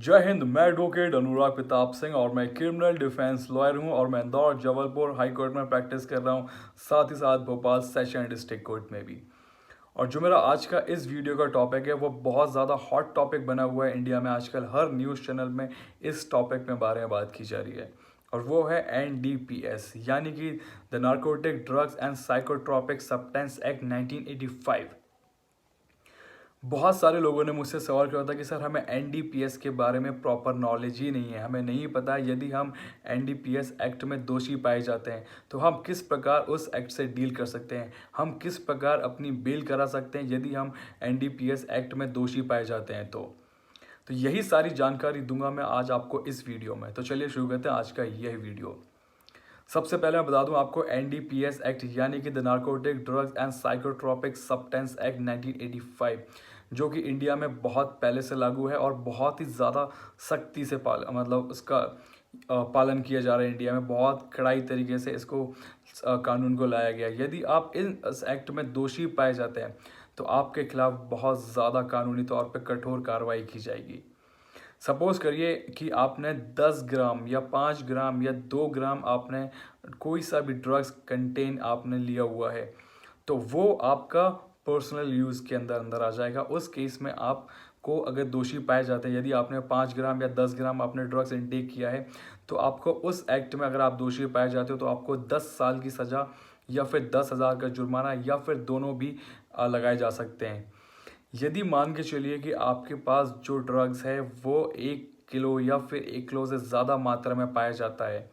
जय हिंद। मैं एडवोकेट अनुराग प्रताप सिंह और मैं क्रिमिनल डिफेंस लॉयर हूं और मैं इंदौर जबलपुर हाई कोर्ट में प्रैक्टिस कर रहा हूं, साथ ही साथ भोपाल सेशन डिस्ट्रिक्ट कोर्ट में भी। और जो मेरा आज का इस वीडियो का टॉपिक है वो बहुत ज़्यादा हॉट टॉपिक बना हुआ है इंडिया में। आजकल हर न्यूज़ चैनल में इस टॉपिक में बारे में बात की जा रही है और वो है NDPS यानी कि the narcotic drugs and psychotropic substance act 1985। बहुत सारे लोगों ने मुझसे सवाल किया था कि सर हमें NDPS के बारे में प्रॉपर नॉलेज ही नहीं है, हमें नहीं पता यदि हम NDPS एक्ट में दोषी पाए जाते हैं तो हम किस प्रकार उस एक्ट से डील कर सकते हैं, हम किस प्रकार अपनी बेल करा सकते हैं यदि हम NDPS एक्ट में दोषी पाए जाते हैं। तो यही सारी जानकारी दूंगा मैं आज आपको इस वीडियो में। तो चलिए शुरू करते हैं आज का यह वीडियो। सबसे पहले मैं बता दूं आपको NDPS एक्ट यानी कि the narcotic drugs and psychotropic substance act 1985 जो कि इंडिया में बहुत पहले से लागू है और बहुत ही ज़्यादा सख्ती से उसका पालन किया जा रहा है। इंडिया में बहुत कड़ाई तरीके से इसको कानून को लाया गया। यदि आप इस एक्ट में दोषी पाए जाते हैं तो आपके खिलाफ बहुत ज़्यादा कानूनी तौर पर कठोर कार्रवाई की जाएगी। सपोज करिए कि आपने 10 ग्राम या 5 ग्राम या 2 ग्राम आपने कोई सा भी ड्रग्स कंटेन आपने लिया हुआ है तो वो आपका पर्सनल यूज़ के अंदर आ जाएगा। उस केस में आपको अगर दोषी पाए जाते हैं, यदि आपने 5 ग्राम या 10 ग्राम आपने ड्रग्स इनटेक किया है तो आपको उस एक्ट में अगर आप दोषी पाए जाते हो तो आपको 10 साल की सज़ा या फिर 10,000 का जुर्माना या फिर दोनों भी लगाए जा सकते हैं। यदि मान के चलिए कि आपके पास जो ड्रग्स है वो 1 किलो या फिर 1 किलो से ज़्यादा मात्रा में पाया जाता है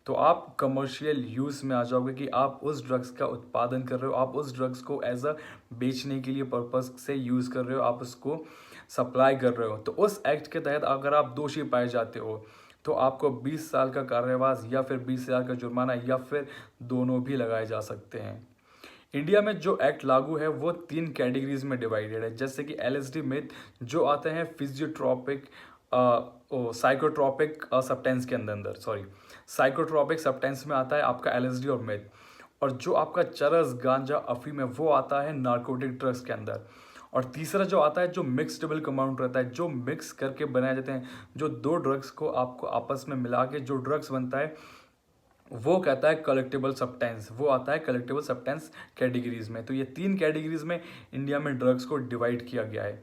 तो आप कमर्शियल यूज़ में आ जाओगे कि आप उस ड्रग्स का उत्पादन कर रहे हो, आप उस ड्रग्स को एज अ बेचने के लिए पर्पस से यूज़ कर रहे हो, आप उसको सप्लाई कर रहे हो। तो उस एक्ट के तहत अगर आप दोषी पाए जाते हो तो आपको 20 साल का कारावास या फिर 20,000 का जुर्माना या फिर दोनों भी लगाए जा सकते हैं। इंडिया में जो एक्ट लागू है वो 3 कैटेगरीज में डिवाइडेड है, जैसे कि LSD मिथ जो आते हैं फिजियोट्रॉपिक साइकोट्रॉपिक सब्सटेंस के अंदर साइकोट्रॉपिक सब्सटेंस में आता है आपका LSD और मिथ। और जो आपका चरस गांजा अफीम है वो आता है नार्कोटिक ड्रग्स के अंदर। और तीसरा जो आता है जो मिक्सडेबल कंपाउंड रहता है, जो मिक्स करके बनाए जाते हैं, जो दो ड्रग्स को आपको आपस में मिला के जो ड्रग्स बनता है वो कहता है कलेक्टेबल सब्सटेंस, वो आता है कलेक्टेबल सब्सटेंस कैटेगरीज में। तो ये 3 कैटेगरीज में इंडिया में ड्रग्स को डिवाइड किया गया है।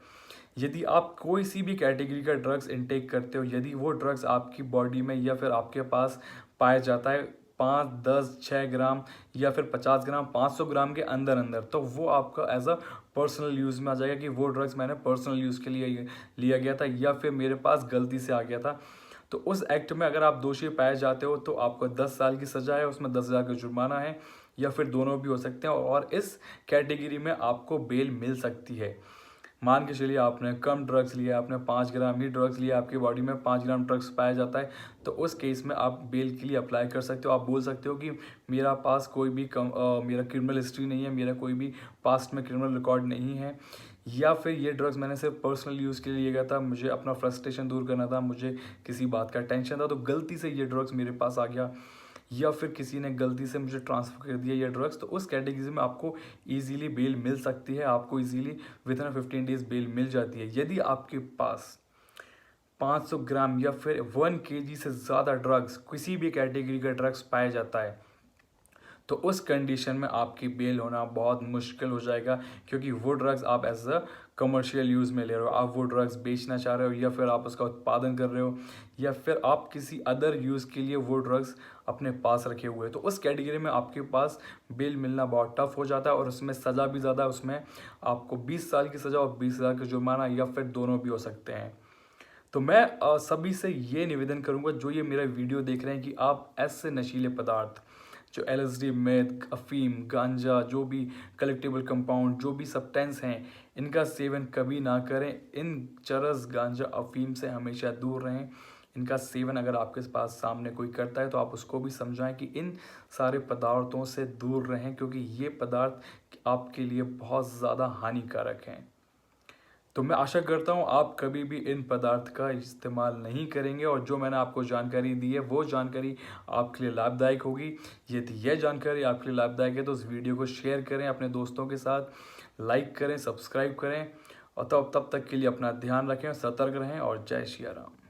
यदि आप कोई सी भी कैटेगरी का ड्रग्स इनटेक करते हो, यदि वो ड्रग्स आपकी बॉडी में या फिर आपके पास पाया जाता है 5, 10, 6 ग्राम या फिर 50 ग्राम 500 ग्राम के अंदर तो वो आपका एज अ पर्सनल यूज़ में आ जाएगा कि वो ड्रग्स मैंने पर्सनल यूज़ के लिए लिया गया था या फिर मेरे पास गलती से आ गया था। तो उस एक्ट में अगर आप दोषी पाए जाते हो तो आपको 10 साल की सज़ा है, उसमें 10,000 का जुर्माना है या फिर दोनों भी हो सकते हैं। और इस कैटेगरी में आपको बेल मिल सकती है। मान के चलिए आपने कम ड्रग्स लिया, आपने 5 ग्राम ही ड्रग्स लिया, आपकी बॉडी में 5 ग्राम ड्रग्स पाया जाता है तो उस केस में आप बेल के लिए अप्लाई कर सकते हो। आप बोल सकते हो कि मेरा पास कोई भी मेरा क्रिमिनल हिस्ट्री नहीं है, मेरा कोई भी पास्ट में क्रिमिनल रिकॉर्ड नहीं है, या फिर ये ड्रग्स मैंने सिर्फ पर्सनल यूज़ के लिए लिया गया था, मुझे अपना फ्रस्ट्रेशन दूर करना था, मुझे किसी बात का टेंशन था तो गलती से ये ड्रग्स मेरे पास आ गया, या फिर किसी ने गलती से मुझे ट्रांसफ़र कर दिया ये ड्रग्स। तो उस कैटेगरी में आपको इजीली बेल मिल सकती है, आपको easily within 15 days bail मिल जाती है। यदि आपके पास 500 ग्राम या फिर 1 kg से ज़्यादा ड्रग्स, किसी भी कैटेगरी का ड्रग्स पाया जाता है तो उस कंडीशन में आपकी बेल होना बहुत मुश्किल हो जाएगा, क्योंकि वो ड्रग्स आप एज अ कमर्शियल यूज़ में ले रहे हो, आप वो ड्रग्स बेचना चाह रहे हो या फिर आप उसका उत्पादन कर रहे हो या फिर आप किसी अदर यूज़ के लिए वो ड्रग्स अपने पास रखे हुए हैं। तो उस कैटेगरी में आपके पास बेल मिलना बहुत टफ हो जाता है और उसमें सज़ा भी ज़्यादा, उसमें आपको 20 साल की सज़ा और 20,000 का जुर्माना या फिर दोनों भी हो सकते हैं। तो मैं सभी से ये निवेदन करूंगा जो ये मेरा वीडियो देख रहे हैं कि आप ऐसे नशीले पदार्थ जो LSD मेथ अफीम गांजा जो भी कलेक्टेबल कंपाउंड जो भी सब्सटेंस हैं इनका सेवन कभी ना करें। इन चरस गांजा अफीम से हमेशा दूर रहें। इनका सेवन अगर आपके पास सामने कोई करता है तो आप उसको भी समझाएं कि इन सारे पदार्थों से दूर रहें, क्योंकि ये पदार्थ आपके लिए बहुत ज़्यादा हानिकारक हैं। तो मैं आशा करता हूँ आप कभी भी इन पदार्थ का इस्तेमाल नहीं करेंगे और जो मैंने आपको जानकारी दी है वो जानकारी आपके लिए लाभदायक होगी। यदि यह जानकारी आपके लिए लाभदायक है तो इस वीडियो को शेयर करें अपने दोस्तों के साथ, लाइक करें, सब्सक्राइब करें और तब तक के लिए अपना ध्यान रखें, सतर्क रहें और जय श्री राम।